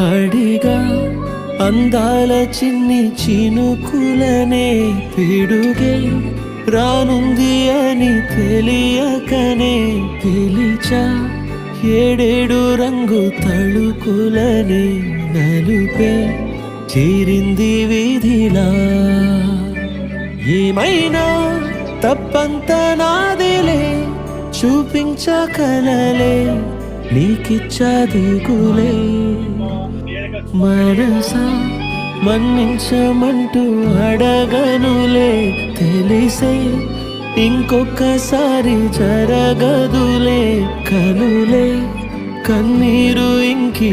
అడిగా అందాల చిన్ని చినుకులనే పిడుగే రానుంది అని తెలియకనే పిలిచా ఏడేడు రంగు తళుకులనే నలుపే చేరింది వీధిలా ఏమైనా తప్పంత నాదిలే చూపించకలలే నీకిచ్చా దిగులే మనసా మన్నించమంటూ అడగనులే తెలిసే ఇంకొకసారి జరగదులే కనులే కన్నీరు ఇంకి